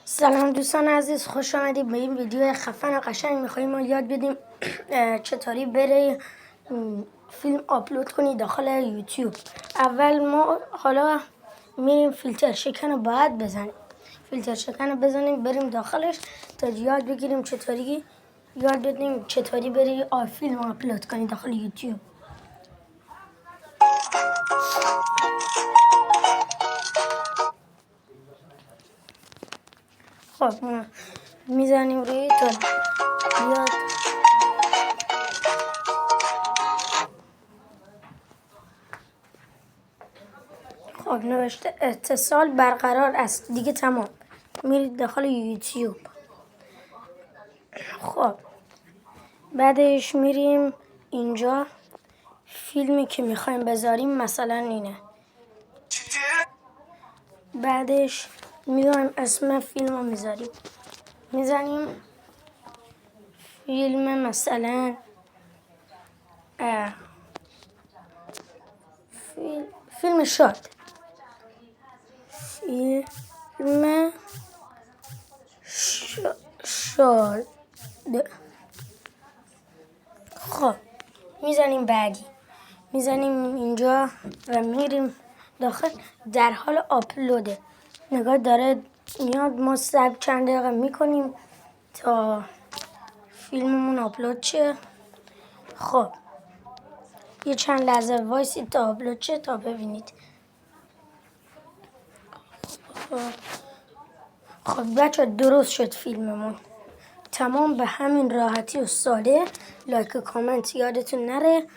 سلام دوستان عزیز، خوش آمدید به این ویدیو خفن و قشنگ. میخواییم ما یاد بدیم چطوری بره فیلم آپلود کنی داخل یوتیوب. اول ما حالا میریم فیلتر شکن رو باید بزنیم، فیلتر شکن رو بزنیم بریم داخلش تا یاد بگیریم چطوری بری فیلم آپلود کنی داخل یوتیوب. خب ما میزنیم روی تا بیاد. خب نوشته اتصال برقرار است، دیگه تمام. میرید داخل یوتیوب. خب بعدش میریم اینجا فیلمی که میخوایم بذاریم، مثلا اینه. بعدش میایم اسم فیلم رو میزنیم فیلم، مثلا فیلم شاد، فیلم شاد. خب میزنیم بعدی، میزنیم اینجا و میریم داخل. در حال آپلوده، نگاه داره میاد. ما صبر چند دقیقه میکنیم تا فیلممون آپلود شه. خب یه چند لحظه وایسید تا آپلود شه تا ببینید. خب بچه درست شد فیلممون، تمام. به همین راحتی و ساده. لایک و کامنت یادتون نره.